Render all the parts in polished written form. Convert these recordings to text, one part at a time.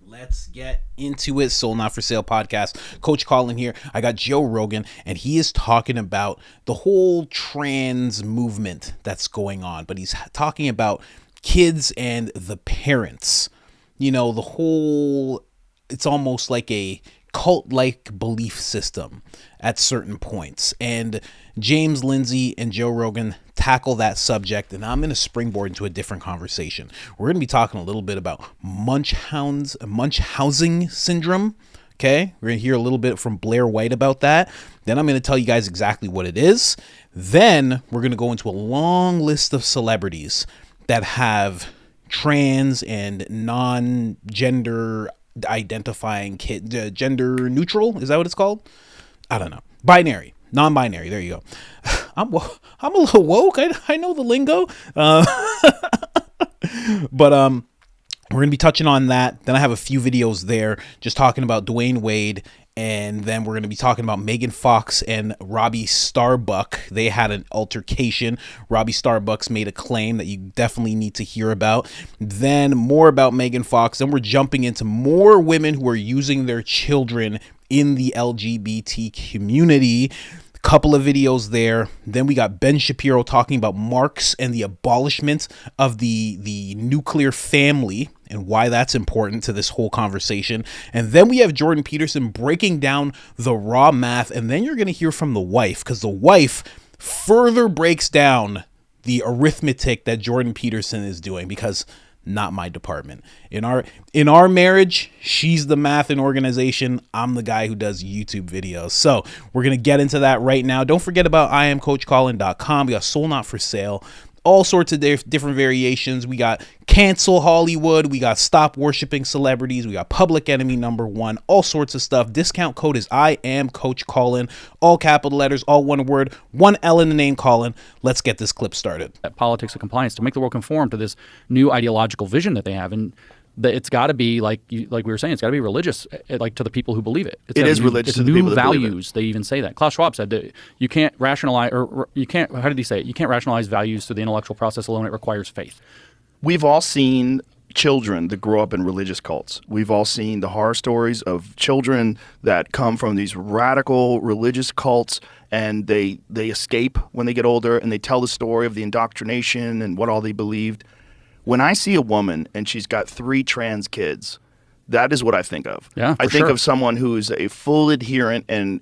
Let's get into it. Soul Not For Sale podcast. Coach Colin here. I got Joe Rogan, and he is talking about the whole trans movement that's going on. But he's talking about kids and the parents. You know, the whole, it's almost like a cult-like belief system at certain points. And James Lindsay and Joe Rogan tackle that subject, and I'm going to springboard into a different conversation. We're going to be talking a little bit about Munchausen syndrome. Okay, we're going to hear a little bit from Blair White about that. Then I'm going to tell you guys exactly what it is. Then we're going to go into a long list of celebrities that have trans and non-gender identifying gender neutral. Is that what it's called? I don't know. Binary. Non-binary. There you go. I'm a little woke. I know the lingo. But we're going to be touching on that. Then I have a few videos there just talking about Dwayne Wade. And then we're going to be talking about Megan Fox and Robbie Starbuck. They had an altercation. Robbie Starbucks made a claim that you definitely need to hear about. Then more about Megan Fox. Then we're jumping into more women who are using their children in the LGBT community. Couple of videos there. Then we got Ben Shapiro talking about Marx and the abolishment of the nuclear family and why that's important to this whole conversation. And then we have Jordan Peterson breaking down the raw math. And then you're going to hear from the wife, because the wife further breaks down the arithmetic that Jordan Peterson is doing, because not my department. In our marriage, she's the math and organization. I'm the guy who does YouTube videos. So we're going to get into that right now. Don't forget about IamCoachColin.com. We got Soul Not For Sale. All sorts of different variations. We got Cancel Hollywood. We got Stop Worshiping Celebrities. We got Public Enemy #1. All sorts of stuff. Discount code is I am Coach Colin. All capital letters, all one word, one L in the name Colin. Let's get this clip started. Politics of compliance to make the world conform to this new ideological vision that they have. And it's got to be like we were saying. It's got to be religious, like to the people who believe it. It is religious to the people that believe it. Values. They even say that. Klaus Schwab said that you can't rationalize, or you can't. How did he say it? You can't rationalize values through the intellectual process alone. It requires faith. We've all seen children that grow up in religious cults. We've all seen the horror stories of children that come from these radical religious cults, and they escape when they get older, and they tell the story of the indoctrination and what all they believed. When I see a woman and she's got 3 trans kids, that is what I think of. Yeah, I think of someone who is a full adherent and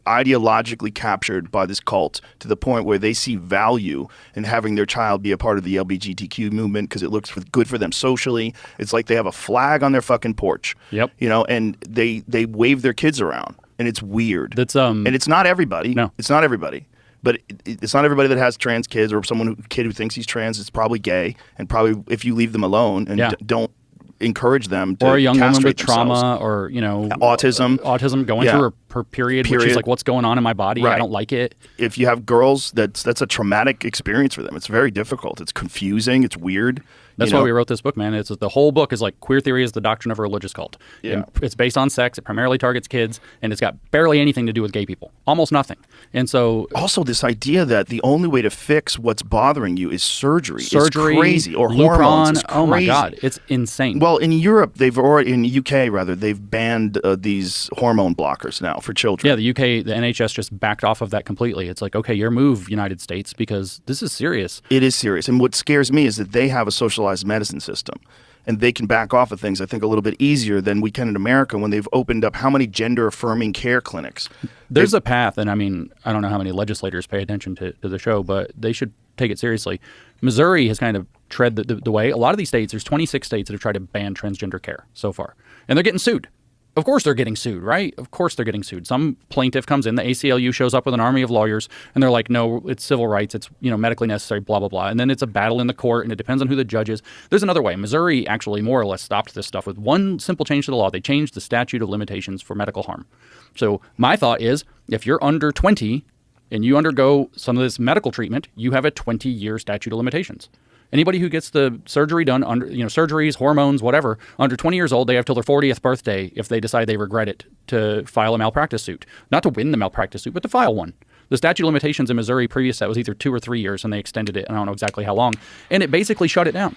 ideologically captured by this cult to the point where they see value in having their child be a part of the LGBTQ movement because it looks good for them socially. It's like they have a flag on their fucking porch. Yep. You know, and they wave their kids around, and it's weird. That's and it's not everybody. No, it's not everybody. But it's not everybody that has trans kids, or kid who thinks he's trans is probably gay, and probably if you leave them alone and don't encourage them to or a young woman with themselves. trauma or autism going through her period where she's like, what's going on in my body? Right. I don't like it. If you have girls, that's a traumatic experience for them. It's very difficult. It's confusing. It's weird. That's why we wrote this book, man. The whole book is like queer theory is the doctrine of a religious cult. Yeah. And it's based on sex. It primarily targets kids, and it's got barely anything to do with gay people. Almost nothing. And so also this idea that the only way to fix what's bothering you is surgery is crazy, or Lupron, hormones is crazy. Oh my God, it's insane. Well, in Europe, in the UK rather, they've banned these hormone blockers now for children. Yeah, the UK, the NHS just backed off of that completely. It's like, okay, your move, United States, because this is serious. It is serious. And what scares me is that they have a socialized medicine system, and they can back off of things, I think, a little bit easier than we can in America when they've opened up how many gender-affirming care clinics. There's a path, and I mean, I don't know how many legislators pay attention to the show, but they should take it seriously. Missouri has kind of tread the way. A lot of these states, there's 26 states that have tried to ban transgender care so far, and they're getting sued. Of course they're getting sued, right? Of course they're getting sued. Some plaintiff comes in, the ACLU shows up with an army of lawyers, and they're like, no, it's civil rights, it's medically necessary, blah, blah, blah. And then it's a battle in the court, and it depends on who the judge is. There's another way. Missouri actually more or less stopped this stuff with one simple change to the law. They changed the statute of limitations for medical harm. So my thought is, if you're under 20 and you undergo some of this medical treatment, you have a 20-year statute of limitations. Anybody who gets the surgery done under, surgeries, hormones, whatever, under 20 years old, they have till their 40th birthday, if they decide they regret it, to file a malpractice suit. Not to win the malpractice suit, but to file one. The statute of limitations in Missouri previous that was either 2 or 3 years, and they extended it, and I don't know exactly how long. And it basically shut it down.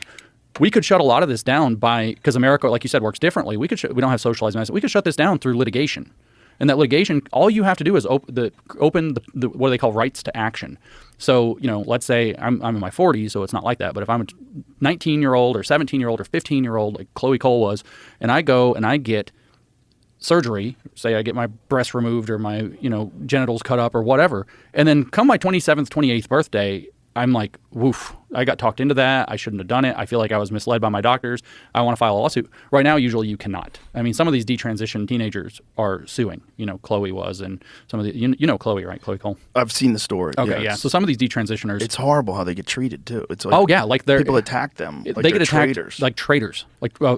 we could shut a lot of this down because America, like you said, works differently. We don't have socialized medicine. We could shut this down through litigation. And that litigation, all you have to do is open the what they call rights to action. So, let's say I'm in my 40s, so it's not like that. But if I'm a 19-year-old or 17-year-old or 15-year-old, like Chloe Cole was, and I go and I get surgery, say I get my breast removed or my, genitals cut up or whatever, and then come my 27th, 28th birthday, I'm like, woof, I got talked into that. I shouldn't have done it. I feel like I was misled by my doctors. I want to file a lawsuit. Right now, usually you cannot. I mean, some of these detransitioned teenagers are suing. Chloe was, and some of the, Chloe, right? Chloe Cole. I've seen the story. Okay, yeah. So some of these detransitioners. It's horrible how they get treated, too. It's like, oh, yeah. Like people attack them. Like they get attacked traitors. like traitors,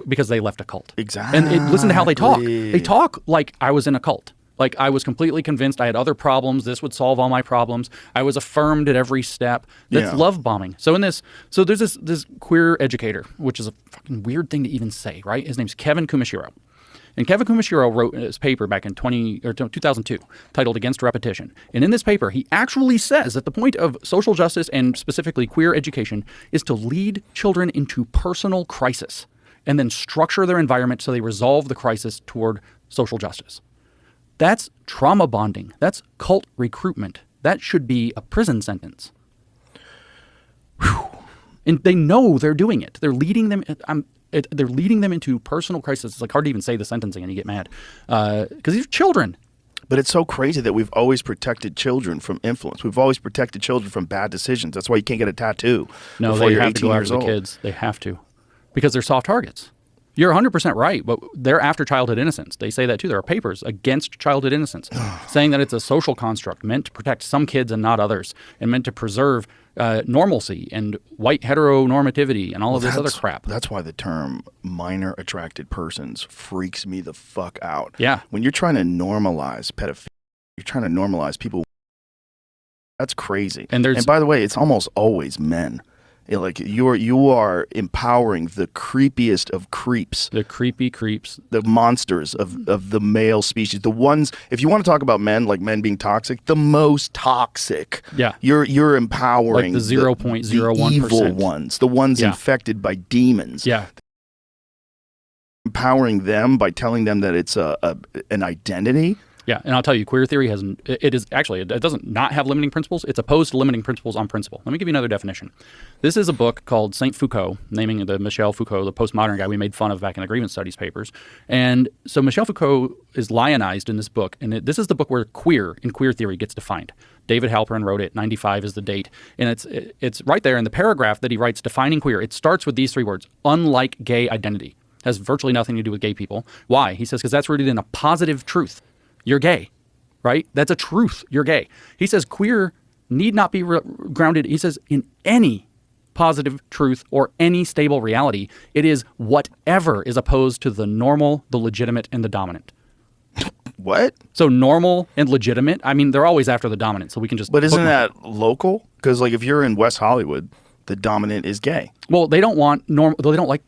because they left a cult. Exactly. And listen to how they talk. They talk like I was in a cult. Like I was completely convinced I had other problems. This would solve all my problems. I was affirmed at every step. That's love bombing. So there's this queer educator, which is a fucking weird thing to even say, right? His name's Kevin Kumashiro. And Kevin Kumashiro wrote his paper back in 2002 titled Against Repetition. And in this paper, he actually says that the point of social justice and specifically queer education is to lead children into personal crisis and then structure their environment so they resolve the crisis toward social justice. That's trauma bonding. That's cult recruitment. That should be a prison sentence. Whew. And they know they're doing it. They're leading them. They're leading them into personal crisis. It's like hard to even say the sentencing, and you get mad because these are children. But it's so crazy that we've always protected children from influence. We've always protected children from bad decisions. That's why you can't get a tattoo before you're 18 years old. The kids. They have to, because they're soft targets. You're 100% right, but they're after childhood innocence. They say that too. There are papers against childhood innocence saying that it's a social construct meant to protect some kids and not others, and meant to preserve normalcy and white heteronormativity and all of this other crap. That's why the term minor attracted persons freaks me the fuck out. Yeah. When you're trying to normalize pedophilia, you're trying to normalize people. That's crazy. And by the way, it's almost always men. Like you are empowering the creepiest of creeps. The creepy creeps. The monsters of the male species. The ones, if you want to talk about men, like men being toxic, the most toxic. Yeah. You're empowering like the 0.01%. The evil ones, the ones infected by demons. Yeah. Empowering them by telling them that it's an identity. Yeah, and I'll tell you, queer theory it doesn't not have limiting principles. It's opposed to limiting principles on principle. Let me give you another definition. This is a book called Saint Foucault, naming the Michel Foucault, the postmodern guy we made fun of back in the grievance studies papers. And so Michel Foucault is lionized in this book, and this is the book where queer in queer theory gets defined. David Halperin wrote it. 95 is the date, and it's right there in the paragraph that he writes defining queer. It starts with these three words: unlike gay identity. Has virtually nothing to do with gay people. Why? He says because that's rooted in a positive truth. You're gay, right? That's a truth. You're gay. He says queer need not be grounded, he says, in any positive truth or any stable reality. It is whatever is opposed to the normal, the legitimate, and the dominant. What? So normal and legitimate, I mean, they're always after the dominant, so we can just... But isn't that local? Because like if you're in West Hollywood, the dominant is gay. Well, they don't want normal. They don't like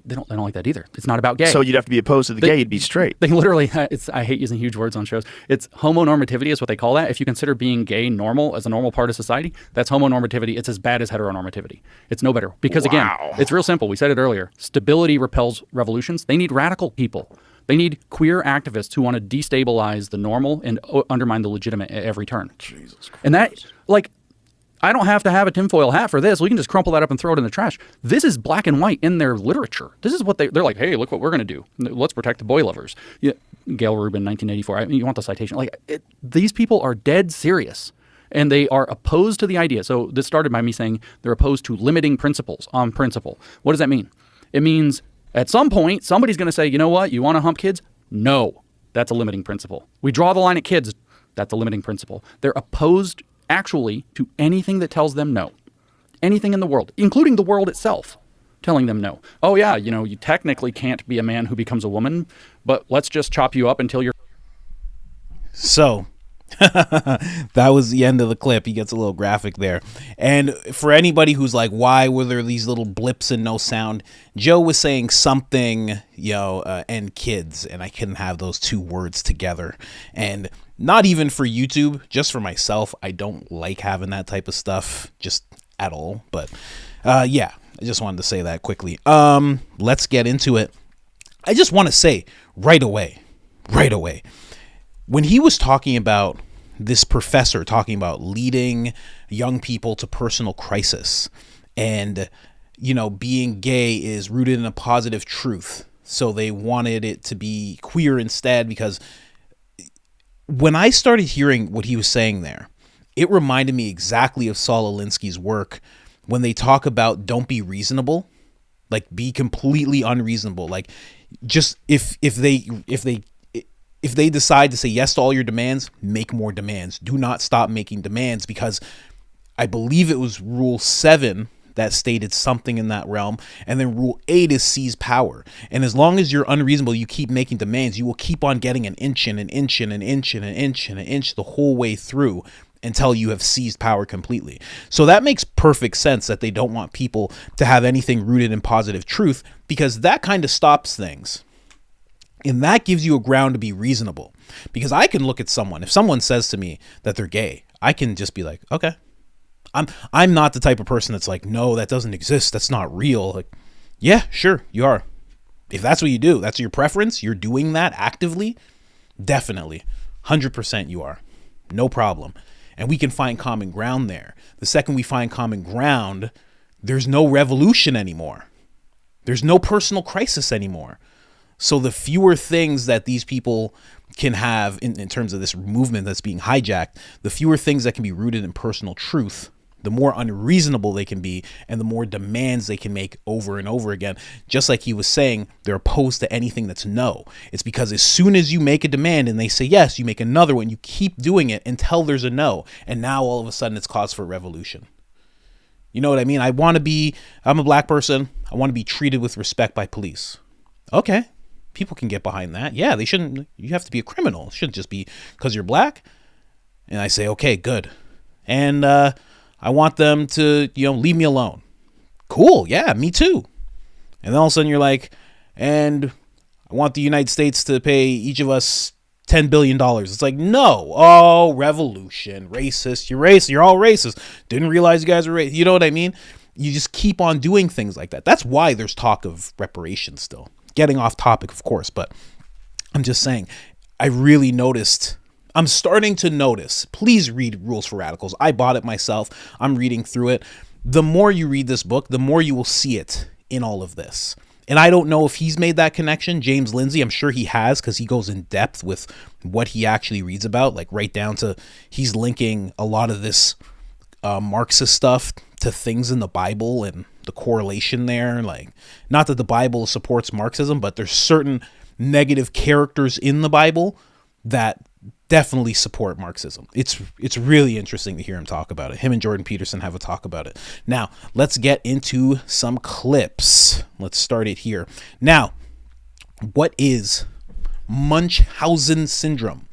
that either. It's not about gay. So you'd have to be opposed to the gay. You'd be straight. They literally. I hate using huge words on shows. It's homonormativity is what they call that. If you consider being gay normal as a normal part of society, that's homonormativity. It's as bad as heteronormativity. It's no better because again, it's real simple. We said it earlier. Stability repels revolutions. They need radical people. They need queer activists who want to destabilize the normal and undermine the legitimate at every turn. Jesus Christ. And that, like, I don't have to have a tinfoil hat for this. We can just crumple that up and throw it in the trash. This is black and white in their literature. This is what they're like, hey, look what we're going to do. Let's protect the boy lovers. Yeah, Gail Rubin, 1984. I mean, you want the citation. These people are dead serious, and they are opposed to the idea. So this started by me saying they're opposed to limiting principles on principle. What does that mean? It means at some point, somebody's going to say, you know what, you want to hump kids? No, that's a limiting principle. We draw the line at kids. That's a limiting principle. They're opposed actually to anything that tells them no. Anything in the world, including the world itself, telling them no. Oh yeah, you technically can't be a man who becomes a woman, but let's just chop you up until you're... So, that was the end of the clip. He gets a little graphic there. And for anybody who's like, why were there these little blips and no sound? Joe was saying something, and kids, and I couldn't have those two words together. And not even for YouTube, just for myself. I don't like having that type of stuff just at all. But yeah, I just wanted to say that quickly. Let's get into it. I just want to say right away, when he was talking about this professor talking about leading young people to personal crisis, and, you know, being gay is rooted in a positive truth. So they wanted it to be queer instead, because when I started hearing what he was saying there, it reminded me exactly of Saul Alinsky's work when they talk about don't be reasonable, like be completely unreasonable. Like, just if they decide to say yes to all your demands, make more demands. Do not stop making demands, because I believe it was Rule 7 that stated something in that realm, and then Rule 8 is seize power. And as long as you're unreasonable, you keep making demands, you will keep on getting an inch and an inch and an inch and an inch and an inch the whole way through until you have seized power completely. So that makes perfect sense that they don't want people to have anything rooted in positive truth, because that kind of stops things. And that gives you a ground to be reasonable, because I can look at someone, if someone says to me that they're gay, I can just be like, okay. I'm not the type of person that's like, no, that doesn't exist, that's not real. Like, yeah, sure, you are. If that's what you do, that's your preference, you're doing that actively, definitely, 100% you are. No problem. And we can find common ground there. The second we find common ground, there's no revolution anymore. There's no personal crisis anymore. So the fewer things that these people can have in terms of this movement that's being hijacked, the fewer things that can be rooted in personal truth, the more unreasonable they can be, and the more demands they can make over and over again. Just like he was saying, they're opposed to anything that's no. It's because as soon as you make a demand and they say yes, you make another one, you keep doing it until there's a no. And now all of a sudden it's cause for revolution. You know what I mean? I'm a black person. I want to be treated with respect by police. Okay. People can get behind that. Yeah, they shouldn't. You have to be a criminal. It shouldn't just be because you're black. And I say, okay, good. And I want them to, leave me alone. Cool. Yeah, me too. And then all of a sudden you're like, and I want the United States to pay each of us $10 billion. It's like, no. Oh, revolution. Racist. You're racist. You're all racist. Didn't realize you guys were racist. You know what I mean? You just keep on doing things like that. That's why there's talk of reparations still. Getting off topic, of course, but I'm just saying, I'm starting to notice. Please read Rules for Radicals. I bought it myself. I'm reading through it. The more you read this book, the more you will see it in all of this. And I don't know if he's made that connection, James Lindsay. I'm sure he has, because he goes in depth with what he actually reads about, like right down to he's linking a lot of this Marxist stuff to things in the Bible and the correlation there. Like, not that the Bible supports Marxism, but there's certain negative characters in the Bible that definitely support Marxism. It's really interesting to hear him talk about it. Him and Jordan Peterson have a talk about it. Now, let's get into some clips. Let's start it here. Now, what is Munchausen syndrome?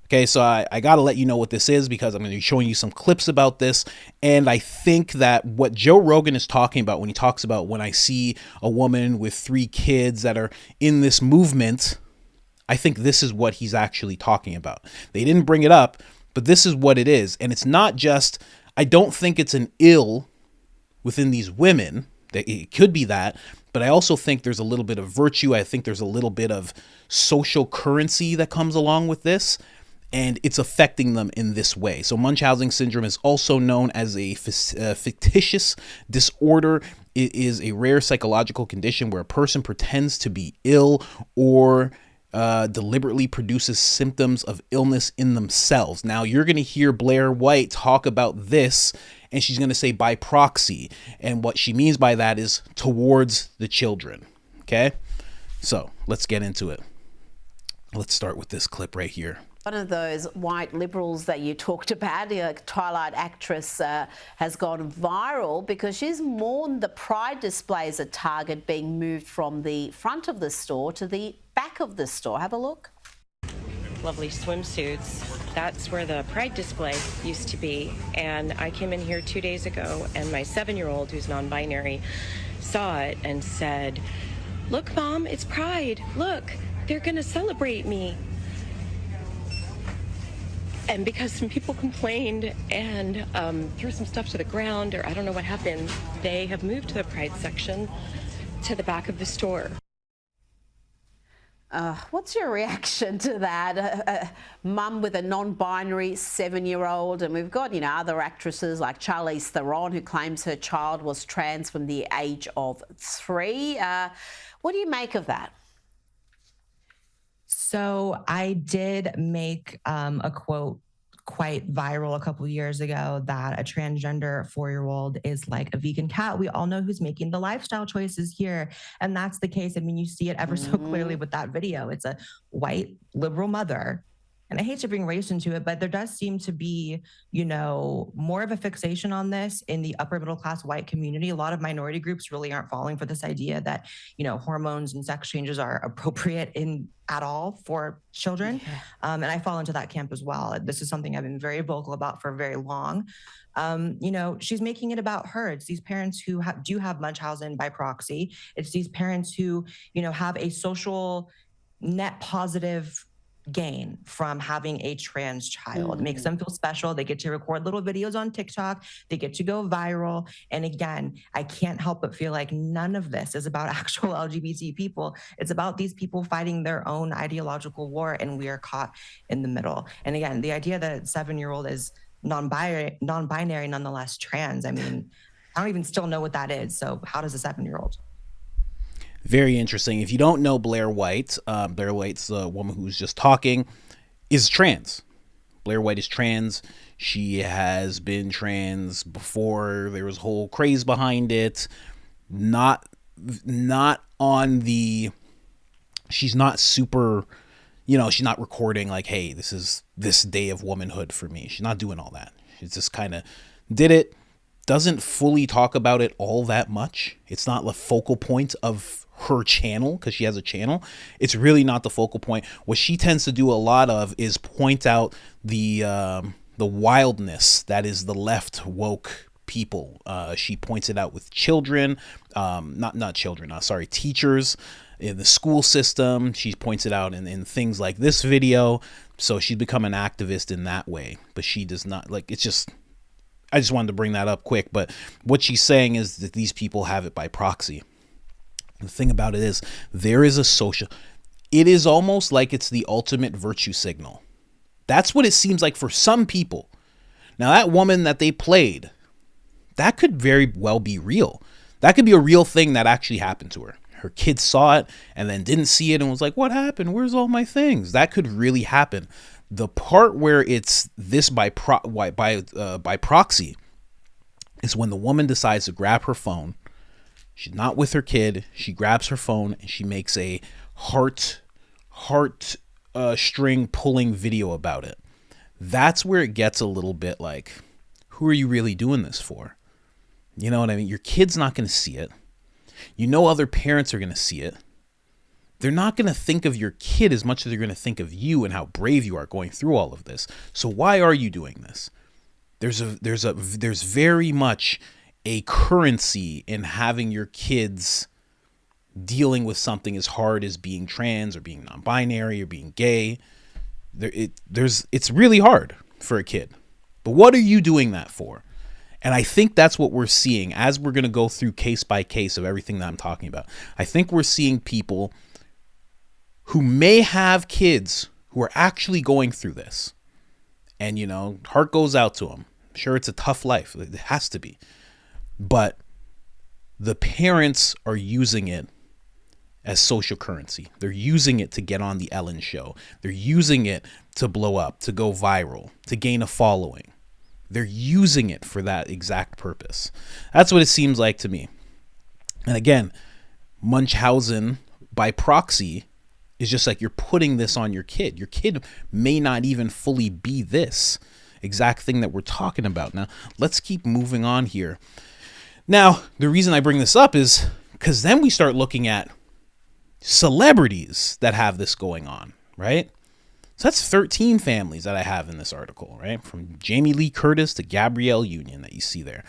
Okay, so I got to let you know what this is, because I'm going to be showing you some clips about this. And I think that what Joe Rogan is talking about when he talks about when I see a woman with 3 kids that are in this movement, I think this is what he's actually talking about. They didn't bring it up, but this is what it is. And it's not just, I don't think it's an ill within these women. It could be that, but I also think there's a little bit of virtue. I think there's a little bit of social currency that comes along with this, and it's affecting them in this way. So Munchausen syndrome is also known as a fictitious disorder. It is a rare psychological condition where a person pretends to be ill or deliberately produces symptoms of illness in themselves. Now, you're going to hear Blair White talk about this, and she's going to say by proxy. And what she means by that is towards the children. Okay? So let's get into it. Let's start with this clip right here. One of those white liberals that you talked about, the Twilight actress, has gone viral because she's mourned the pride displays at Target being moved from the front of the store to the back of the store. Have a look. Lovely swimsuits. That's where the pride display used to be. And I came in here 2 days ago, and my 7-year-old, who's non-binary, saw it and said, "Look, Mom, it's pride. Look, they're going to celebrate me." And because some people complained and threw some stuff to the ground, or I don't know what happened, they have moved the Pride section to the back of the store. What's your reaction to that? A mum with a non-binary 7-year-old, and we've got, other actresses like Charlize Theron, who claims her child was trans from the age of 3. What do you make of that? So I did make a quote quite viral a couple of years ago that a transgender 4-year-old is like a vegan cat. We all know who's making the lifestyle choices here. And that's the case. I mean, you see it ever so clearly with that video. It's a white liberal mother. And I hate to bring race into it, but there does seem to be, more of a fixation on this in the upper middle class white community. A lot of minority groups really aren't falling for this idea that, hormones and sex changes are appropriate at all for children. Yeah. And I fall into that camp as well. This is something I've been very vocal about for very long. She's making it about her. It's these parents who do have Munchausen by proxy. It's these parents who, have a social net positive gain from having a trans child. It makes them feel special. They get to record little videos on TikTok. They get to go viral. And again, I can't help but feel like none of this is about actual LGBT people. It's about these people fighting their own ideological war, and we are caught in the middle. And again, the idea that a 7-year-old is non-binary, nonetheless trans, I mean, I don't even still know what that is. So how does a 7-year-old? Very interesting. If you don't know Blair White, Blair White's the woman who's just talking, is trans. Blair White is trans. She has been trans before. There was a whole craze behind it. Not on the, she's not super, she's not recording like, hey, this is this day of womanhood for me. She's not doing all that. She's just kind of did it. Doesn't fully talk about it all that much. It's not the focal point of her channel because she has a channel. It's really not the focal point. What she tends to do a lot of is point out the wildness that is the left woke people. She points it out with children, teachers in the school system. She points it out in things like this video. So she's become an activist in that way, but she does not I just wanted to bring that up quick, but what she's saying is that these people have it by proxy. The thing about it is there is it is almost like it's the ultimate virtue signal. That's what it seems like for some people. Now that woman that they played, that could very well be real. That could be a real thing that actually happened to her. Her kids saw it and then didn't see it and was like, what happened? Where's all my things? That could really happen. The part where it's this by proxy is when the woman decides to grab her phone. She's not with her kid. She grabs her phone and she makes a heart string pulling video about it. That's where it gets a little bit like, who are you really doing this for? You know what I mean? Your kid's not going to see it. Other parents are going to see it. They're not going to think of your kid as much as they're going to think of you and how brave you are going through all of this. So why are you doing this? There's very much a currency in having your kids dealing with something as hard as being trans or being non-binary or being gay. It's really hard for a kid. But what are you doing that for? And I think that's what we're seeing as we're going to go through case by case of everything that I'm talking about. I think we're seeing people who may have kids who are actually going through this. And, heart goes out to them. I'm sure it's a tough life. It has to be. But the parents are using it as social currency. They're using it to get on the Ellen show. They're using it to blow up, to go viral, to gain a following. They're using it for that exact purpose. That's what it seems like to me. And again, Munchausen by proxy is just like you're putting this on your kid. Your kid may not even fully be this exact thing that we're talking about. Now, let's keep moving on here. Now, the reason I bring this up is because then we start looking at celebrities that have this going on, right? So that's 13 families that I have in this article, right? From Jamie Lee Curtis to Gabrielle Union that you see there.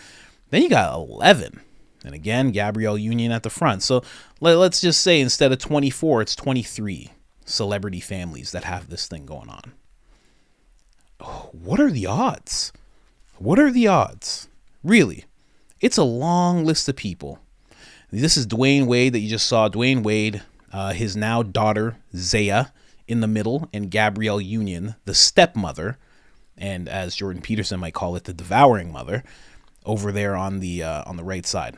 Then you got 11. And again, Gabrielle Union at the front. So let's just say instead of 24, it's 23 celebrity families that have this thing going on. what are the odds? What are the odds? Really, it's a long list of people. This is Dwayne Wade that you just saw. Dwayne Wade, his now daughter, Zaya, in the middle, and Gabrielle Union, the stepmother, and as Jordan Peterson might call it, the devouring mother, over there on the right side.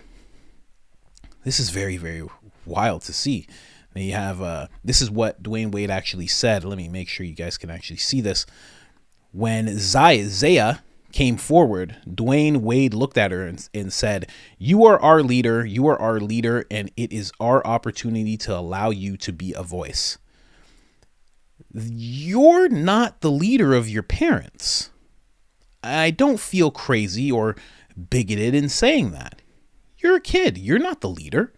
This is very, very wild to see. And you have, this is what Dwayne Wade actually said. Let me make sure you guys can actually see this. When Zaya came forward, Dwayne Wade looked at her and said, "You are our leader, and it is our opportunity to allow you to be a voice." You're not the leader of your parents. I don't feel crazy or bigoted in saying that. You're a kid. You're not the leader.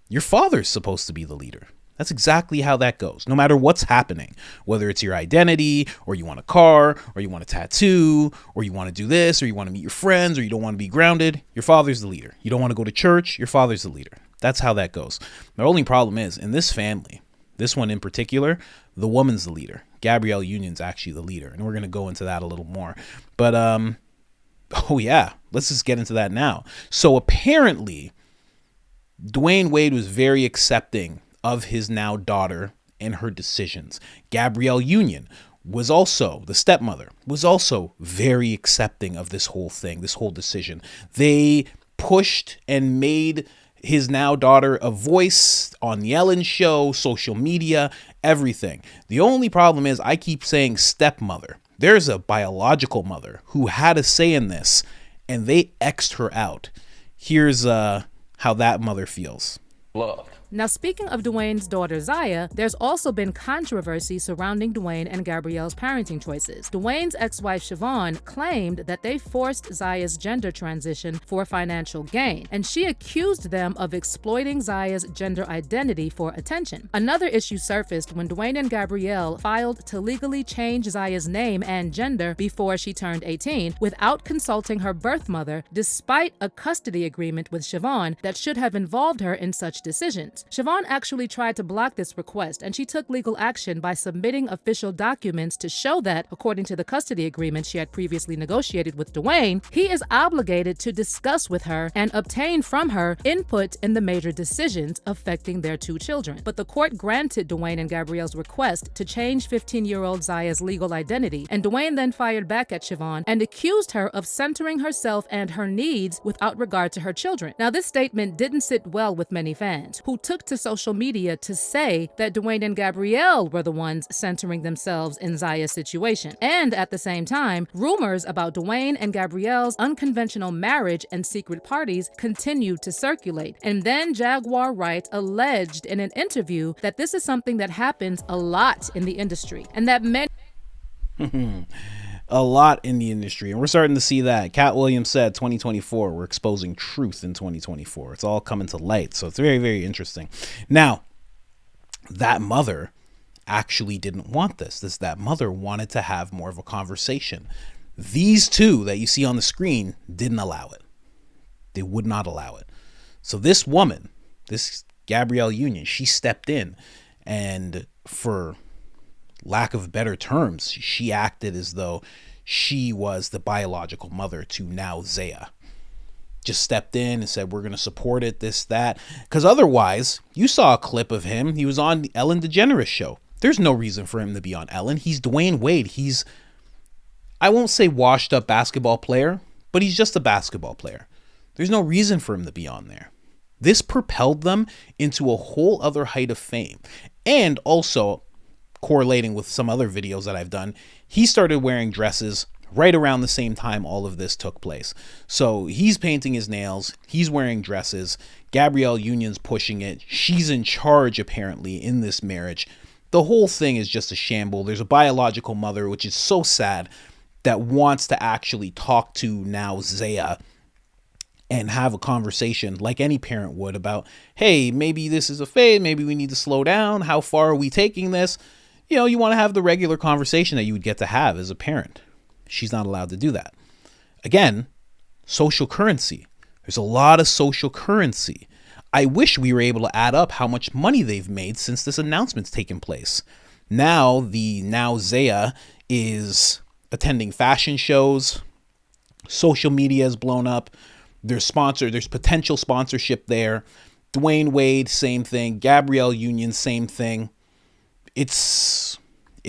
Your father's supposed to be the leader. That's exactly how that goes. No matter what's happening, whether it's your identity, or you want a car, or you want a tattoo, or you want to do this, or you want to meet your friends, or you don't want to be grounded, your father's the leader. You don't want to go to church, your father's the leader. That's how that goes. The only problem is, in this family, this one in particular, the woman's the leader. Gabrielle Union's actually the leader, and we're going to go into that a little more. But, oh yeah, let's just get into that now. So apparently, Dwayne Wade was very accepting of his now daughter and her decisions. Gabrielle Union was also, the stepmother, was also very accepting of this whole thing, this whole decision. They pushed and made his now daughter a voice on the Ellen show, social media, everything. The only problem is I keep saying stepmother. There's a biological mother who had a say in this, and they X'd her out. Here's how that mother feels. Love. Now, speaking of Dwayne's daughter Zaya, there's also been controversy surrounding Dwayne and Gabrielle's parenting choices. Dwayne's ex-wife Siobhan claimed that they forced Zaya's gender transition for financial gain, and she accused them of exploiting Zaya's gender identity for attention. Another issue surfaced when Dwayne and Gabrielle filed to legally change Zaya's name and gender before she turned 18 without consulting her birth mother, despite a custody agreement with Siobhan that should have involved her in such decisions. Siobhan actually tried to block this request, and she took legal action by submitting official documents to show that, according to the custody agreement she had previously negotiated with Dwayne, he is obligated to discuss with her and obtain from her input in the major decisions affecting their two children. But the court granted Dwayne and Gabrielle's request to change 15-year-old Zaya's legal identity, and Dwayne then fired back at Siobhan and accused her of centering herself and her needs without regard to her children. Now, this statement didn't sit well with many fans, who took to social media to say that Dwayne and Gabrielle were the ones centering themselves in Zaya's situation. And at the same time, rumors about Dwayne and Gabrielle's unconventional marriage and secret parties continued to circulate. And then Jaguar Wright alleged in an interview that this is something that happens a lot in the industry, and that many a lot in the industry, and we're starting to see that. Cat Williams said 2024, we're exposing truth in 2024. It's all coming to light, so it's very, very interesting. Now, that mother actually didn't want this. That mother wanted to have more of a conversation. These two that you see on the screen didn't allow it. They would not allow it. So this woman, this Gabrielle Union, she stepped in, and for lack of better terms, she acted as though she was the biological mother to now Zaya. Just stepped in and said, we're going to support it, this, that. Because otherwise, you saw a clip of him. He was on the Ellen DeGeneres show. There's no reason for him to be on Ellen. He's Dwayne Wade. He's, I won't say washed up basketball player, but he's just a basketball player. There's no reason for him to be on there. This propelled them into a whole other height of fame. And also, correlating with some other videos that I've done, he started wearing dresses right around the same time all of this took place. So he's painting his nails, he's wearing dresses, Gabrielle Union's pushing it, she's in charge apparently in this marriage. The whole thing is just a shamble. There's a biological mother, which is so sad, that wants to actually talk to now Zaya and have a conversation like any parent would about, hey, maybe this is a fade, maybe we need to slow down, how far are we taking this? You know, you want to have the regular conversation that you would get to have as a parent. She's not allowed to do that. Again, social currency. There's a lot of social currency. I wish we were able to add up how much money they've made since this announcement's taken place. Now Zaya is attending fashion shows. Social media has blown up. There's potential sponsorship there. Dwayne Wade, same thing. Gabrielle Union, same thing. It's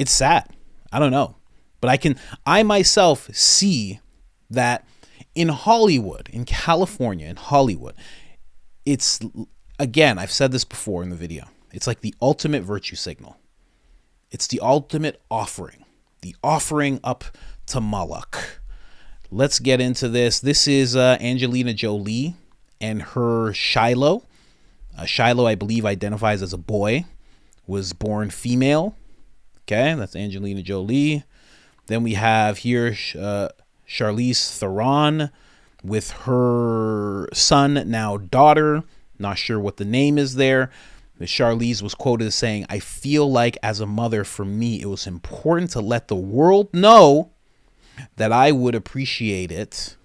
sad. I don't know. But I myself see that in Hollywood, in California, in Hollywood, it's, again, I've said this before in the video, it's like the ultimate virtue signal. It's the ultimate offering. The offering up to Moloch. Let's get into this. This is Angelina Jolie and her Shiloh. Shiloh, I believe, identifies as a boy, was born female. Okay, that's Angelina Jolie. Then we have here Charlize Theron with her son, now daughter. Not sure what the name is there. Charlize was quoted as saying, "I feel like as a mother, for me, it was important to let the world know that I would appreciate it,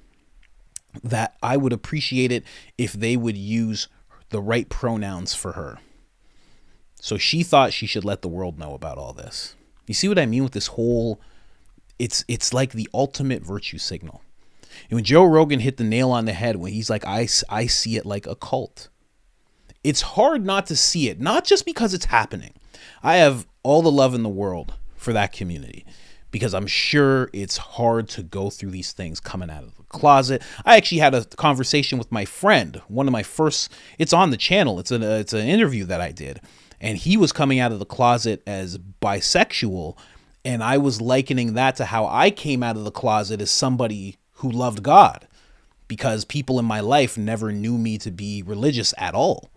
if they would use the right pronouns for her." So she thought she should let the world know about all this. You see what I mean with this whole, it's like the ultimate virtue signal. And when Joe Rogan hit the nail on the head when he's like, I see it like a cult. It's hard not to see it, not just because it's happening. I have all the love in the world for that community, because I'm sure it's hard to go through these things coming out of the closet. I actually had a conversation with my friend, one of my first, it's on the channel, it's an interview that I did, and he was coming out of the closet as bisexual, and I was likening that to how I came out of the closet as somebody who loved God, because people in my life never knew me to be religious at all.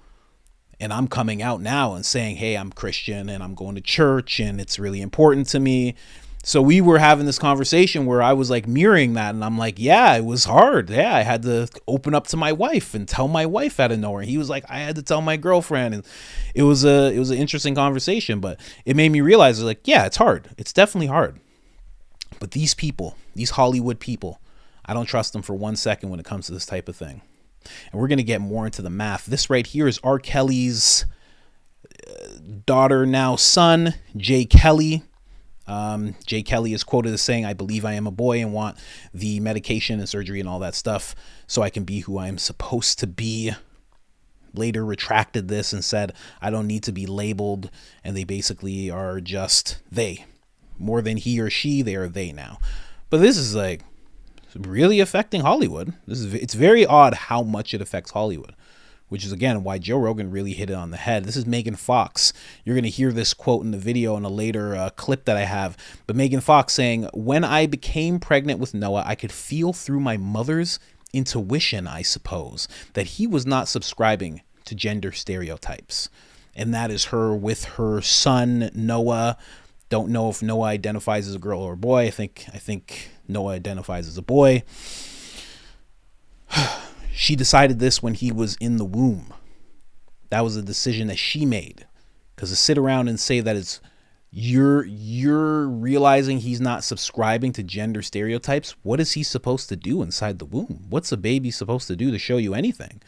And I'm coming out now and saying, hey, I'm Christian and I'm going to church and it's really important to me. So we were having this conversation where I was like mirroring that, and I'm like, yeah, it was hard. Yeah, I had to open up to my wife and tell my wife out of nowhere. He was like, I had to tell my girlfriend, and it was an interesting conversation, but it made me realize, like, yeah, it's hard. It's definitely hard. But these people, these Hollywood people, I don't trust them for 1 second when it comes to this type of thing. And we're going to get more into the math. This right here is R. Kelly's daughter, now son, Jay Kelly. Jay Kelly is quoted as saying, "I believe I am a boy and want the medication and surgery and all that stuff so I can be who I am supposed to be." Later retracted this and said, "I don't need to be labeled." And they basically are just they. More than he or she, they are they now. But this is like really affecting Hollywood. It's very odd how much it affects Hollywood, which is, again, why Joe Rogan really hit it on the head. This is Megan Fox. You're going to hear this quote in the video in a later clip that I have. But Megan Fox saying, "When I became pregnant with Noah, I could feel through my mother's intuition, I suppose, that he was not subscribing to gender stereotypes." And that is her with her son, Noah. Don't know if Noah identifies as a girl or a boy. I think Noah identifies as a boy. She decided this when he was in the womb. That was a decision that she made. Because to sit around and say that it's you're realizing he's not subscribing to gender stereotypes, what is he supposed to do inside the womb? What's a baby supposed to do to show you anything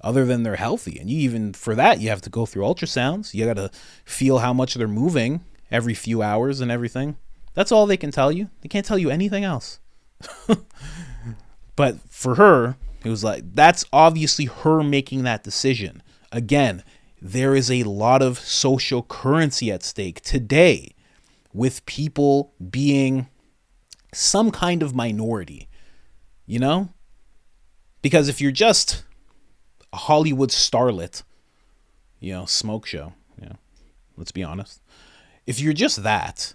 other than they're healthy? And you even for that, you have to go through ultrasounds. You got to feel how much they're moving every few hours and everything. That's all they can tell you. They can't tell you anything else. But for her, it was like, that's obviously her making that decision. Again, there is a lot of social currency at stake today with people being some kind of minority, you know? Because if you're just a Hollywood starlet, smoke show, let's be honest. If you're just that,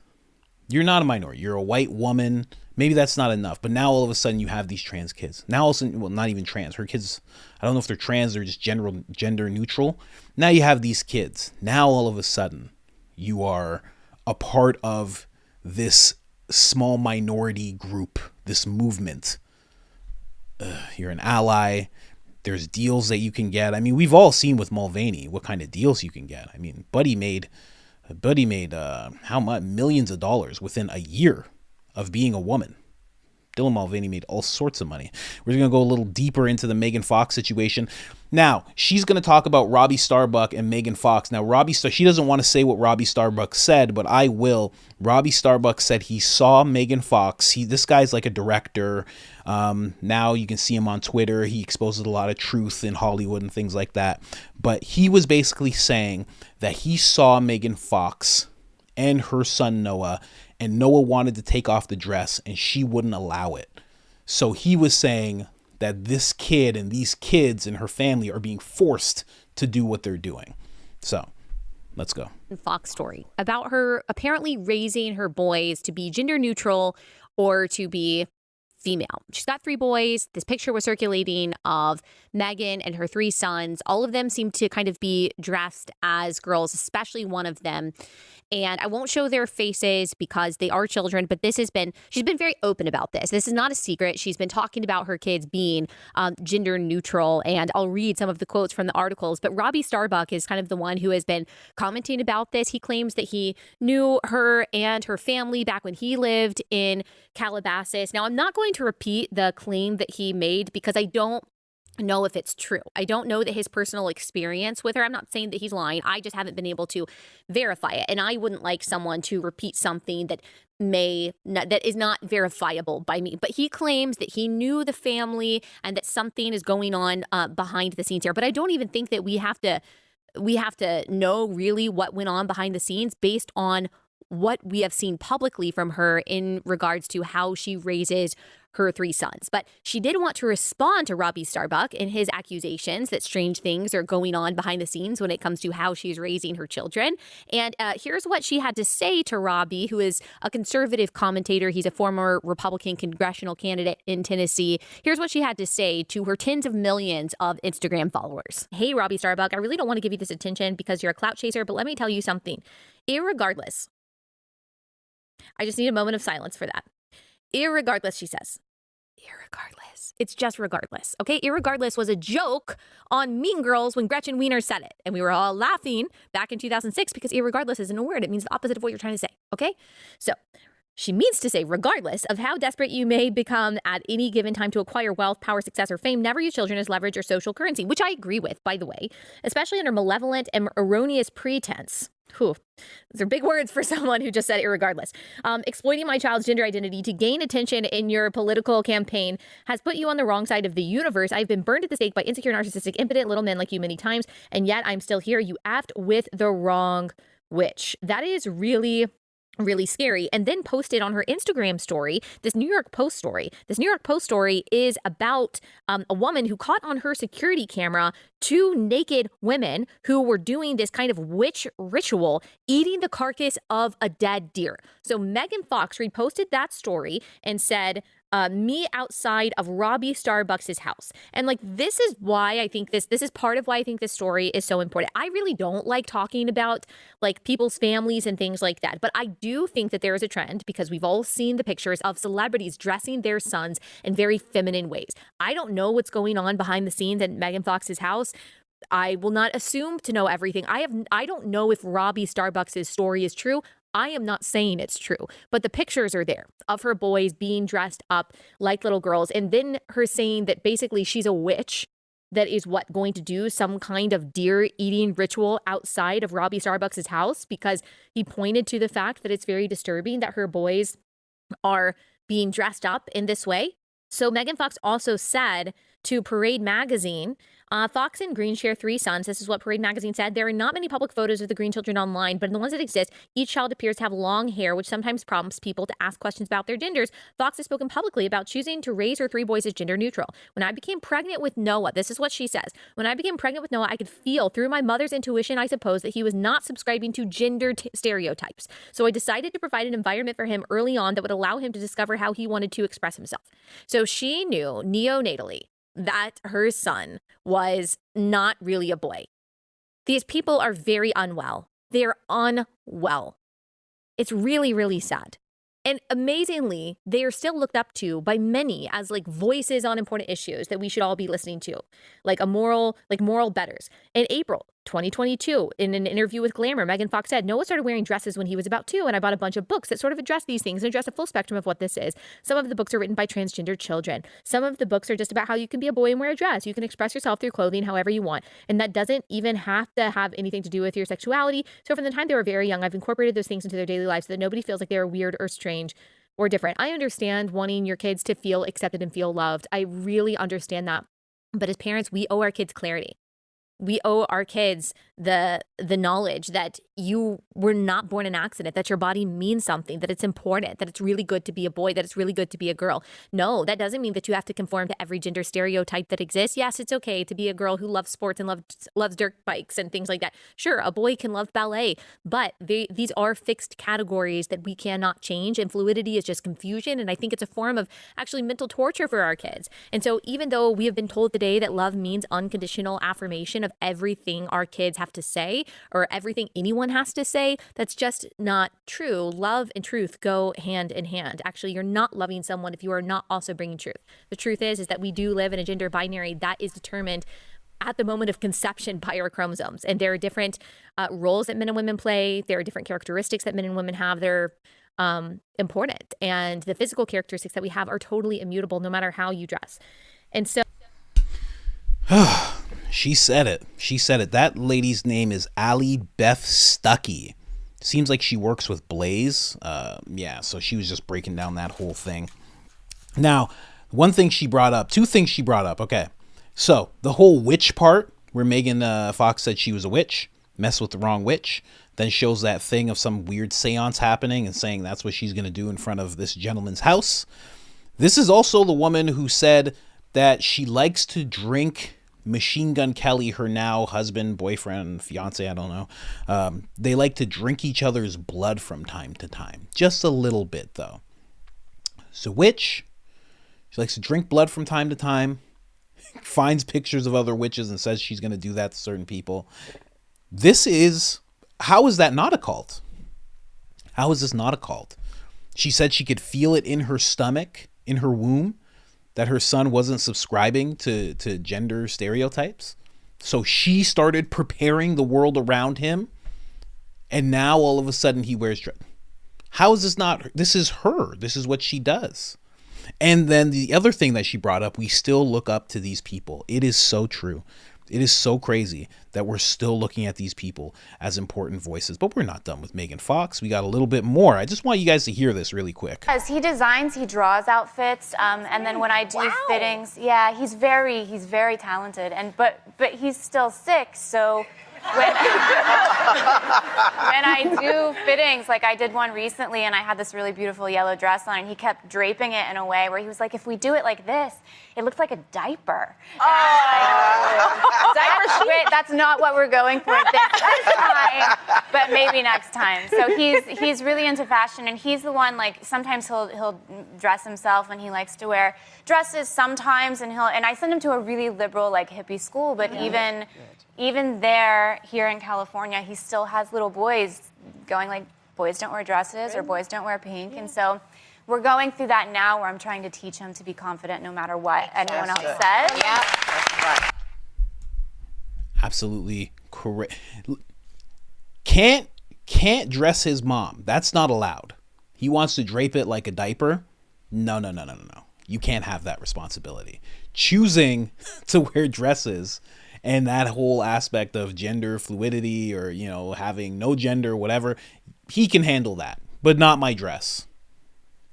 you're not a minority. You're a white woman. Maybe that's not enough. But now all of a sudden you have these trans kids. Now all of a sudden, well, not even trans. Her kids, I don't know if they're trans or just gender neutral. Now you have these kids. Now all of a sudden you are a part of this small minority group, this movement. You're an ally. There's deals that you can get. I mean, we've all seen with Mulvaney what kind of deals you can get. I mean, Buddy made how much? Millions of dollars within a year of being a woman. Dylan Mulvaney made all sorts of money. We're going to go a little deeper into the Megan Fox situation. Now, she's going to talk about Robbie Starbuck and Megan Fox. Now, she doesn't want to say what Robbie Starbuck said, but I will. Robbie Starbuck said he saw Megan Fox. This guy's like a director. Now you can see him on Twitter. He exposes a lot of truth in Hollywood and things like that. But he was basically saying that he saw Megan Fox and her son Noah, and Noah wanted to take off the dress and she wouldn't allow it. So he was saying that this kid and these kids and her family are being forced to do what they're doing. So let's go. Fox story about her apparently raising her boys to be gender neutral or to be female. She's got 3 boys. This picture was circulating of Megan and her 3 sons. All of them seem to kind of be dressed as girls, especially one of them. And I won't show their faces because they are children, but she's been very open about this. This is not a secret. She's been talking about her kids being gender neutral, and I'll read some of the quotes from the articles. But Robbie Starbuck is kind of the one who has been commenting about this. He claims that he knew her and her family back when he lived in Calabasas. Now, I'm not going to repeat the claim that he made because I don't know if it's true. I don't know that his personal experience with her. I'm not saying that he's lying. I just haven't been able to verify it. And I wouldn't like someone to repeat something that is not verifiable by me. But he claims that he knew the family and that something is going on behind the scenes here. But I don't even think that we have to know really what went on behind the scenes based on what we have seen publicly from her in regards to how she raises her 3 sons. But she did want to respond to Robbie Starbuck and his accusations that strange things are going on behind the scenes when it comes to how she's raising her children. And here's what she had to say to Robbie, who is a conservative commentator. He's a former Republican congressional candidate in Tennessee. Here's what she had to say to her tens of millions of Instagram followers. Hey, Robbie Starbuck, I really don't want to give you this attention because you're a clout chaser, but let me tell you something. Irregardless, I just need a moment of silence for that. Irregardless, she says. Irregardless. It's just regardless. Okay? Irregardless was a joke on Mean Girls when Gretchen Wiener said it. And we were all laughing back in 2006 because irregardless isn't a word. It means the opposite of what you're trying to say. Okay? So she means to say, regardless of how desperate you may become at any given time to acquire wealth, power, success, or fame, never use children as leverage or social currency, which I agree with, by the way, especially under malevolent and erroneous pretense. Whew. Those are big words for someone who just said irregardless. Exploiting my child's gender identity to gain attention in your political campaign has put you on the wrong side of the universe. I've been burned at the stake by insecure, narcissistic, impotent little men like you many times, and yet I'm still here. You effed with the wrong witch. That is really scary. And then posted on her Instagram story, this New York Post story. This New York Post story is about a woman who caught on her security camera 2 naked women who were doing this kind of witch ritual, eating the carcass of a dead deer. So Megan Fox reposted that story and said, me outside of Robbie Starbucks' house. And like, this is why I think this is part of why I think this story is so important. I really don't like talking about like people's families and things like that. But I do think that there is a trend because we've all seen the pictures of celebrities dressing their sons in very feminine ways. I don't know what's going on behind the scenes at Megan Fox's house. I will not assume to know everything. I don't know if Robbie Starbucks' story is true. I am not saying it's true, but the pictures are there of her boys being dressed up like little girls. And then her saying that basically she's a witch that is going to do some kind of deer eating ritual outside of Robbie Starbucks' house, because he pointed to the fact that it's very disturbing that her boys are being dressed up in this way. So Megan Fox also said to Parade Magazine, Fox and Green share 3 sons. This is what Parade Magazine said. There are not many public photos of the Green children online, but in the ones that exist, each child appears to have long hair, which sometimes prompts people to ask questions about their genders. Fox has spoken publicly about choosing to raise her 3 boys as gender neutral. When I became pregnant with Noah, this is what she says. When I became pregnant with Noah, I could feel through my mother's intuition, I suppose, that he was not subscribing to gender stereotypes. So I decided to provide an environment for him early on that would allow him to discover how he wanted to express himself. So she knew neonatally that her son was not really a boy. These people are very unwell. They're unwell. It's really, really sad. And amazingly, they are still looked up to by many as like voices on important issues that we should all be listening to, like moral betters. In April 2022, in an interview with Glamour, Megan Fox said, Noah started wearing dresses when he was about 2, and I bought a bunch of books that sort of address these things and address a full spectrum of what this is. Some of the books are written by transgender children. Some of the books are just about how you can be a boy and wear a dress. You can express yourself through clothing however you want. And that doesn't even have to have anything to do with your sexuality. So from the time they were very young, I've incorporated those things into their daily lives so that nobody feels like they're weird or strange or different. I understand wanting your kids to feel accepted and feel loved. I really understand that. But as parents, we owe our kids clarity. We owe our kids the knowledge that you were not born an accident, that your body means something, that it's important, that it's really good to be a boy, that it's really good to be a girl. No, that doesn't mean that you have to conform to every gender stereotype that exists. Yes, it's okay to be a girl who loves sports and loves dirt bikes and things like that. Sure, a boy can love ballet, but these are fixed categories that we cannot change, and fluidity is just confusion, and I think it's a form of actually mental torture for our kids. And so even though we have been told today that love means unconditional affirmation of everything our kids have to say or everything anyone has to say, that's just not true. Love and truth go hand in hand. Actually, you're not loving someone if you are not also bringing truth. The truth is that we do live in a gender binary that is determined at the moment of conception by our chromosomes. And there are different roles that men and women play. There are different characteristics that men and women have. They're important. And the physical characteristics that we have are totally immutable no matter how you dress. And so She said it. She said it. That lady's name is Allie Beth Stuckey. Seems like she works with Blaze. Yeah, so she was just breaking down that whole thing. Now, one thing she brought up, two things she brought up. Okay, so the whole witch part where Megan Fox said she was a witch, mess with the wrong witch, then shows that thing of some weird seance happening and saying that's what she's going to do in front of this gentleman's house. This is also the woman who said that she likes to drink Machine Gun Kelly, her now husband, boyfriend, fiance, I don't know. They like to drink each other's blood from time to time. Just a little bit, though. So witch, she likes to drink blood from time to time, finds pictures of other witches and says she's going to do that to certain people. How is that not a cult? How is this not a cult? She said she could feel it in her stomach, in her womb, that her son wasn't subscribing to gender stereotypes. So she started preparing the world around him. And now all of a sudden he wears dress. How is this not? This is her. This is what she does. And then the other thing that she brought up, we still look up to these people. It is so true. It is so crazy that we're still looking at these people as important voices. But we're not done with Megan Fox. We got a little bit more. I just want you guys to hear this really quick. As he designs, he draws outfits, and then when I do fittings, yeah, he's very talented. But he's still sick, so when I do fittings, like I did one recently, and I had this really beautiful yellow dress on, and he kept draping it in a way where he was like, if we do it like this, it looks like a diaper. Diaper shit. That's not what we're going for this time, but maybe next time. So he's really into fashion, and he's the one, like, sometimes he'll dress himself, and he likes to wear dresses sometimes, and I send him to a really liberal, like, hippie school, but even there, here in California, he still has little boys going like, boys don't wear dresses or boys don't wear pink. And so we're going through that now where I'm trying to teach him to be confident no matter what anyone else says. Yeah. That's right. Absolutely correct. Can't dress his mom. That's not allowed. He wants to drape it like a diaper. No. You can't have that responsibility. Choosing to wear dresses and that whole aspect of gender fluidity or, having no gender, whatever, he can handle that, but not my dress.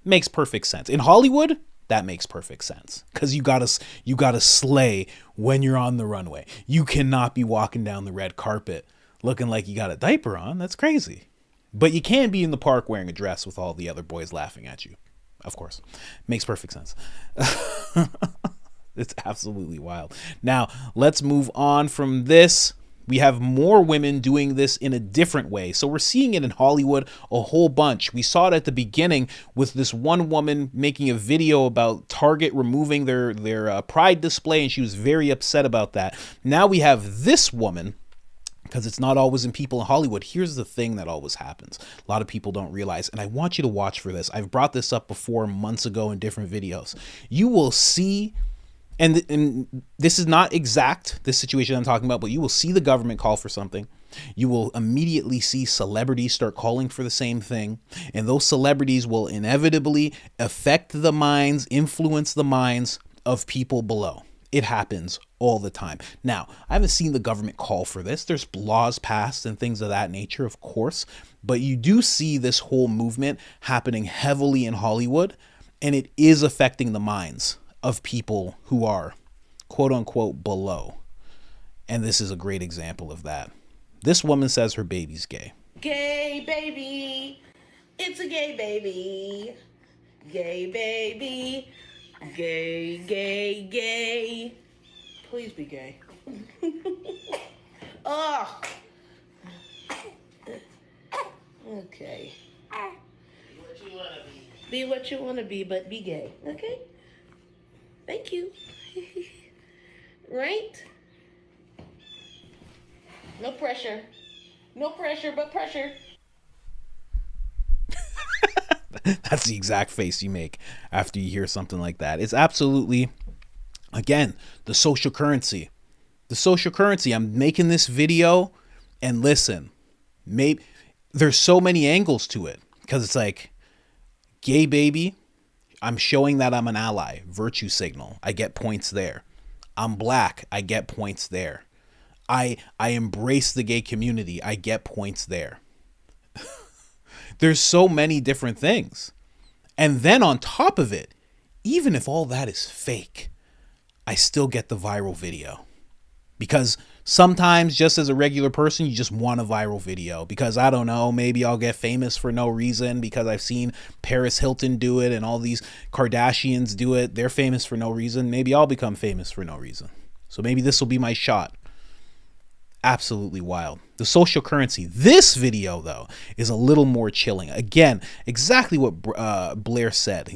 Makes perfect sense. In Hollywood, that makes perfect sense because you gotta slay when you're on the runway. You cannot be walking down the red carpet looking like you got a diaper on. That's crazy. But you can be in the park wearing a dress with all the other boys laughing at you. Of course. Makes perfect sense. It's absolutely wild. Now, let's move on from this. We have more women doing this in a different way. So we're seeing it in Hollywood a whole bunch. We saw it at the beginning with this one woman making a video about Target removing their pride display, and she was very upset about that. Now we have this woman, because it's not always in people in Hollywood. Here's the thing that always happens. A lot of people don't realize, and I want you to watch for this. I've brought this up before months ago in different videos. You will see And this is not exact, this situation I'm talking about, but you will see the government call for something. You will immediately see celebrities start calling for the same thing. And those celebrities will inevitably affect the minds, influence the minds of people below. It happens all the time. Now, I haven't seen the government call for this. There's laws passed and things of that nature, of course. But you do see this whole movement happening heavily in Hollywood. And it is affecting the minds of people who are quote unquote below. And this is a great example of that. This woman says her baby's gay. Gay baby. It's a gay baby. Gay baby. Gay, gay, gay. Please be gay. Oh. Okay. Be what you want to be, but be gay. Okay? Thank you. Right? No pressure. No pressure, but pressure. That's the exact face you make after you hear something like that. It's absolutely, again, the social currency. The social currency. I'm making this video, and listen, maybe there's so many angles to it, because it's like, gay baby, I'm showing that I'm an ally, virtue signal. I get points there. I'm black, I get points there. I embrace the gay community, I get points there. There's so many different things. And then on top of it, even if all that is fake, I still get the viral video. Because sometimes, just as a regular person, you just want a viral video. Because, I don't know, maybe I'll get famous for no reason because I've seen Paris Hilton do it and all these Kardashians do it. They're famous for no reason. Maybe I'll become famous for no reason. So maybe this will be my shot. Absolutely wild. The social currency. This video, though, is a little more chilling. Again, exactly what Blair said.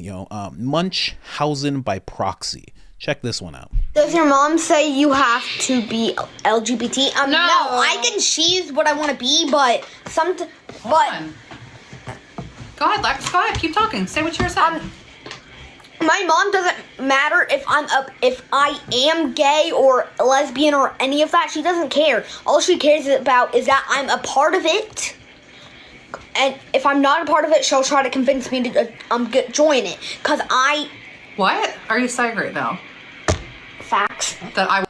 Munchausen by proxy. Check this one out. Does your mom say you have to be LGBT? No, I can choose what I want to be, but Go ahead, Lex. Go ahead. Keep talking. Say what you're saying. My mom doesn't matter if I am gay or lesbian or any of that. She doesn't care. All she cares about is that I'm a part of it. And if I'm not a part of it, she'll try to convince me to join it. Cause What are you saying right now? Facts. That I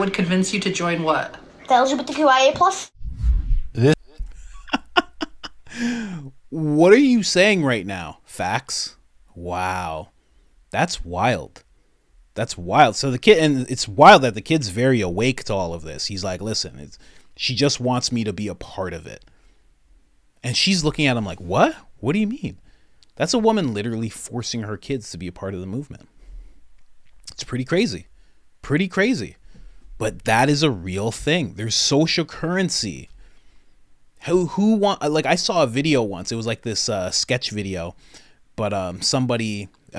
would convince you to join what? The LGBTQIA+. What are you saying right now? Facts? Wow. That's wild. That's wild. So the kid, and it's wild that the kid's very awake to all of this. He's like, listen, she just wants me to be a part of it. And she's looking at him like, what? What do you mean? That's a woman literally forcing her kids to be a part of the movement. It's pretty crazy. Pretty crazy. But that is a real thing. There's social currency. I saw a video once. It was like this sketch video. But a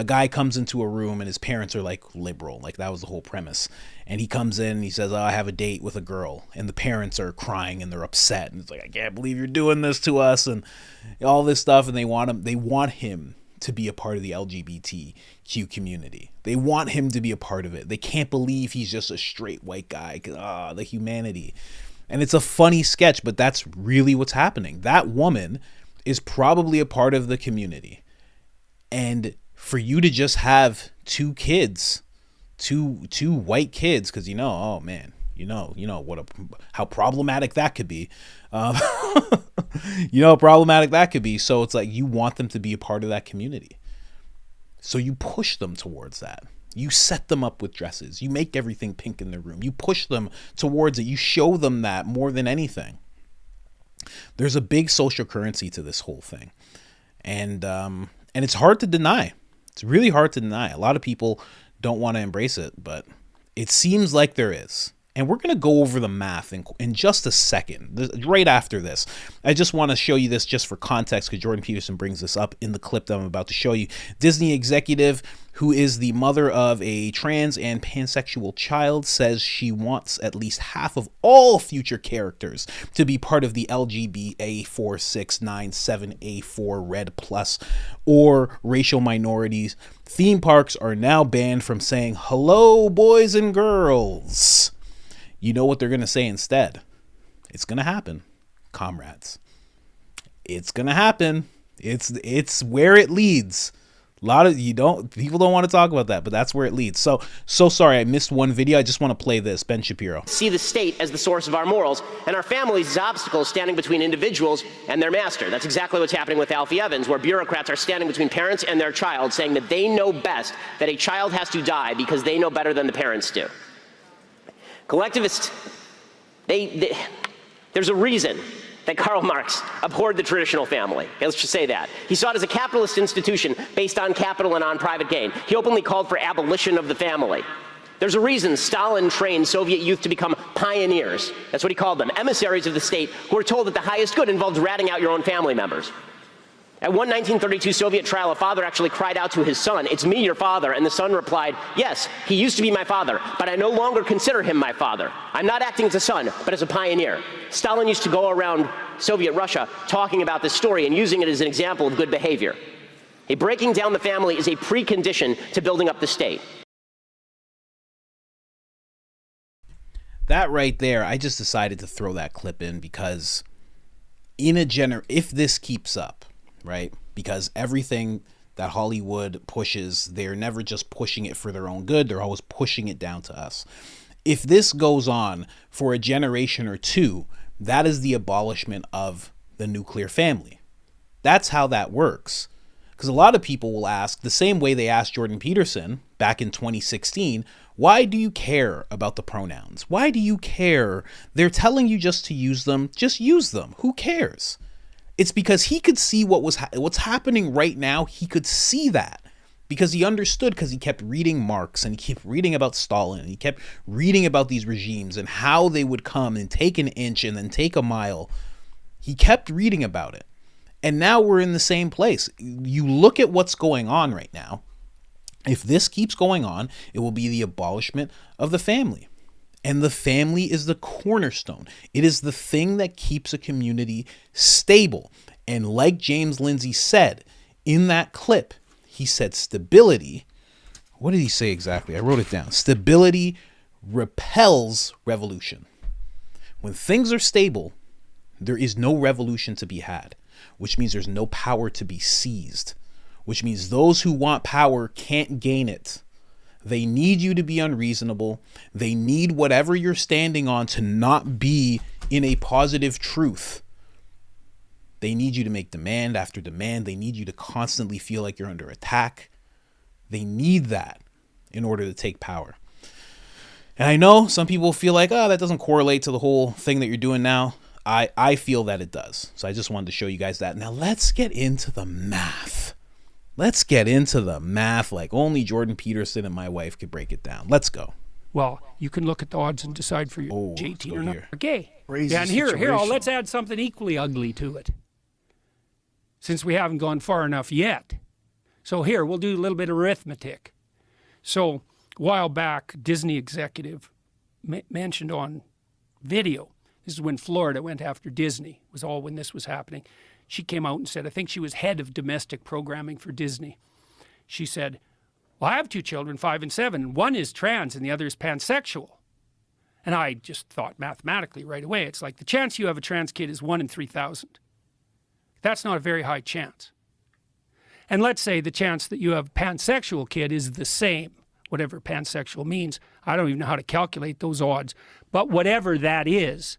guy comes into a room and his parents are like liberal. Like that was the whole premise. And he comes in and he says, I have a date with a girl. And the parents are crying and they're upset. And it's like, I can't believe you're doing this to us and all this stuff. And they want him to be a part of the LGBTQ community. They want him to be a part of it. They can't believe he's just a straight white guy. The humanity. And it's a funny sketch, but that's really what's happening. That woman is probably a part of the community. And for you to just have two kids, two white kids, because oh man, how problematic that could be. How problematic that could be. So it's like you want them to be a part of that community. So you push them towards that. You set them up with dresses. You make everything pink in their room. You push them towards it. You show them that more than anything. There's a big social currency to this whole thing. And it's hard to deny. It's really hard to deny. A lot of people don't want to embrace it, but it seems like there is. And we're going to go over the math in just a second, right after this. I just want to show you this just for context because Jordan Peterson brings this up in the clip that I'm about to show you. Disney executive who is the mother of a trans and pansexual child says she wants at least half of all future characters to be part of the LGBTQ4697A4 Red Plus or racial minorities. Theme parks are now banned from saying hello, boys and girls. You know what they're going to say instead? It's going to happen, comrades. It's going to happen. It's where it leads. People don't want to talk about that, but that's where it leads. So sorry I missed one video. I just want to play this. Ben Shapiro. See the state as the source of our morals and our families as obstacles standing between individuals and their master. That's exactly what's happening with Alfie Evans, where bureaucrats are standing between parents and their child, saying that they know best that a child has to die because they know better than the parents do. Collectivists, there's a reason that Karl Marx abhorred the traditional family. Okay, let's just say that. He saw it as a capitalist institution based on capital and on private gain. He openly called for abolition of the family. There's a reason Stalin trained Soviet youth to become pioneers. That's what he called them, emissaries of the state who were told that the highest good involved ratting out your own family members. At one 1932 Soviet trial, a father actually cried out to his son, "It's me, your father," and the son replied, "Yes, he used to be my father, but I no longer consider him my father. I'm not acting as a son, but as a pioneer." Stalin used to go around Soviet Russia talking about this story and using it as an example of good behavior. Breaking down the family is a precondition to building up the state. That right there, I just decided to throw that clip in because if this keeps up, right? Because everything that Hollywood pushes, they're never just pushing it for their own good. They're always pushing it down to us. If this goes on for a generation or two, that is the abolishment of the nuclear family. That's how that works. Because a lot of people will ask, the same way they asked Jordan Peterson back in 2016, why do you care about the pronouns? Why do you care? They're telling you just to use them. Just use them. Who cares? It's because he could see what's happening right now. He could see that because he understood, because he kept reading Marx and he kept reading about Stalin and he kept reading about these regimes and how they would come and take an inch and then take a mile. He kept reading about it. And now we're in the same place. You look at what's going on right now. If this keeps going on, it will be the abolishment of the family. And the family is the cornerstone. It is the thing that keeps a community stable. And like James Lindsay said in that clip, he said stability. What did he say exactly? I wrote it down. Stability repels revolution. When things are stable, there is no revolution to be had, which means there's no power to be seized, which means those who want power can't gain it. They need you to be unreasonable. They need whatever you're standing on to not be in a positive truth. They need you to make demand after demand. They need you to constantly feel like you're under attack. They need that in order to take power. And I know some people feel like, oh, that doesn't correlate to the whole thing that you're doing now. I feel that it does. So I just wanted to show you guys that. Now let's get into the math. Let's get into the math like only Jordan Peterson and my wife could break it down. Let's go. Well, you can look at the odds and decide for you, JT or not. Here. Okay. Crazy Yeah, and here, situation. let's add something equally ugly to it, since we haven't gone far enough yet. So here, we'll do a little bit of arithmetic. So a while back, Disney executive mentioned on video, this is when Florida went after Disney, was all when this was happening. She came out and said, I think she was head of domestic programming for Disney. She said, well, I have two children, 5 and 7. One is trans and the other is pansexual. And I just thought mathematically right away, it's like the chance you have a trans kid is 1 in 3,000. That's not a very high chance. And let's say the chance that you have a pansexual kid is the same, whatever pansexual means. I don't even know how to calculate those odds. But whatever that is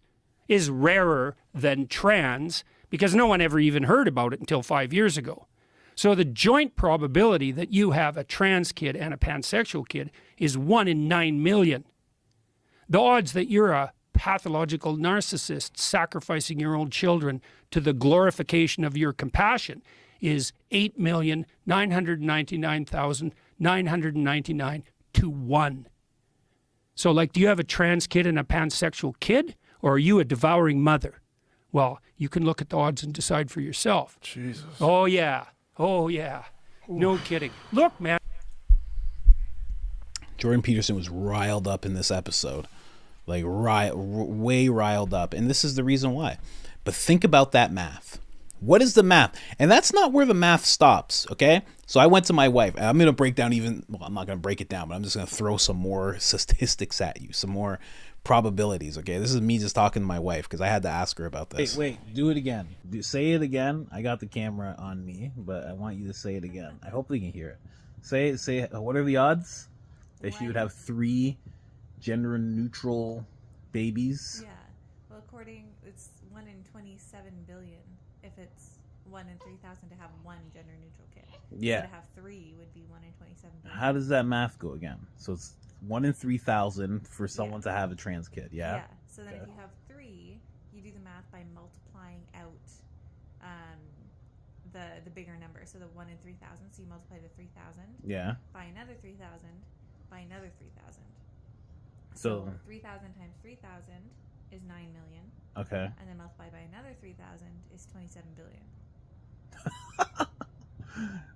rarer than trans, because no one ever even heard about it until 5 years ago. So the joint probability that you have a trans kid and a pansexual kid is 1 in 9 million. The odds that you're a pathological narcissist sacrificing your own children to the glorification of your compassion is 8,999,999 to 1. So, like, do you have a trans kid and a pansexual kid, or are you a devouring mother? Well, you can look at the odds and decide for yourself. Jesus. Oh, yeah. Oh, yeah. No kidding. Look, man. Jordan Peterson was riled up in this episode, like way riled up. And this is the reason why. But think about that math. What is the math? And that's not where the math stops, okay? So I went to my wife. I'm going to break down I'm not going to break it down, but I'm just going to throw some more statistics at you, some more probabilities, okay? This is me just talking to my wife because I had to ask her about this. Wait, do it again. Say it again. I got the camera on me, but I want you to say it again. I hope they can hear it. Say, what are the odds that she would have 3 gender-neutral babies? Yeah. Well, it's 1 in 27 billion if it's 1 in 3,000 to have 1 gender-neutral kid. Yeah. So to have 3 would be 1 in 27 billion. How does that math go again? So it's 1 in 3,000 for someone to have a trans kid, yeah? Yeah. So then if you have 3, you do the math by multiplying out the bigger number. So the 1 in 3,000. So you multiply the 3,000. Yeah. By another 3,000. By another 3,000. So 3,000 times 3,000 is 9 million. Okay. And then multiplied by another 3,000 is 27 billion.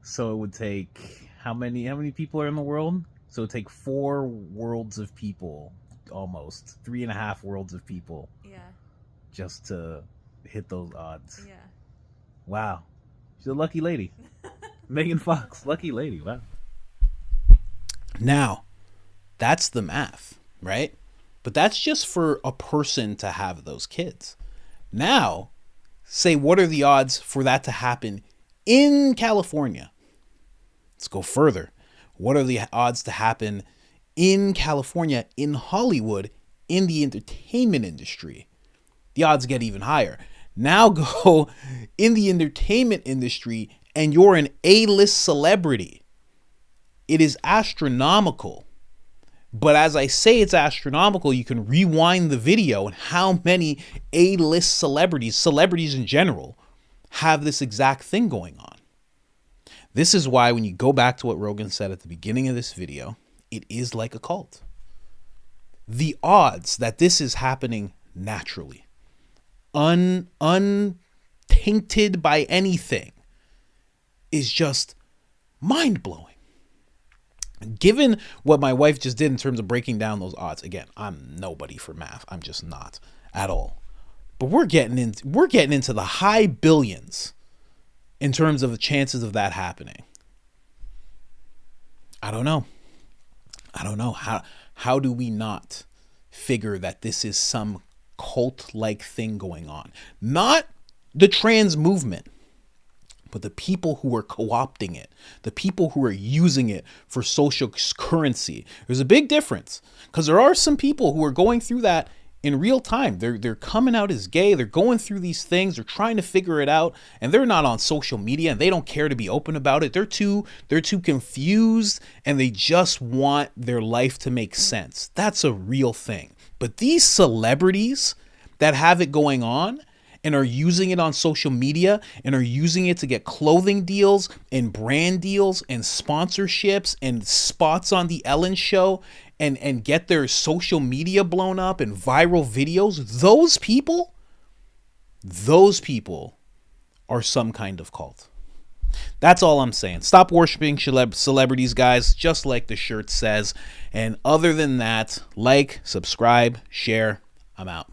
So it would take how many people are in the world? So it would take 4 worlds of people, almost 3.5 worlds of people. Yeah. Just to hit those odds. Yeah. Wow. She's a lucky lady. Megan Fox, lucky lady. Wow. Now, that's the math, right? But that's just for a person to have those kids. Now, say, what are the odds for that to happen in California? Let's go further. What are the odds to happen in California, in Hollywood, in the entertainment industry? The odds get even higher. Now go in the entertainment industry and you're an A-list celebrity. It is astronomical. But as I say it's astronomical, you can rewind the video and how many A-list celebrities in general, have this exact thing going on. This is why when you go back to what Rogan said at the beginning of this video, it is like a cult. The odds that this is happening naturally, untainted by anything, is just mind-blowing. Given what my wife just did in terms of breaking down those odds, again, I'm nobody for math. I'm just not at all. But we're getting into the high billions in terms of the chances of that happening. I don't know. How do we not figure that this is some cult-like thing going on? Not the trans movement, but the people who are co-opting it, the people who are using it for social currency. There's a big difference because there are some people who are going through that in real time. They're coming out as gay. They're going through these things. They're trying to figure it out, and they're not on social media, and they don't care to be open about it. They're too confused, and they just want their life to make sense. That's a real thing. But these celebrities that have it going on and are using it on social media and are using it to get clothing deals and brand deals and sponsorships and spots on the Ellen Show and get their social media blown up and viral videos, those people are some kind of cult. That's all I'm saying. Stop worshiping celebrities, guys, just like the shirt says. And other than that, like, subscribe, share. I'm out.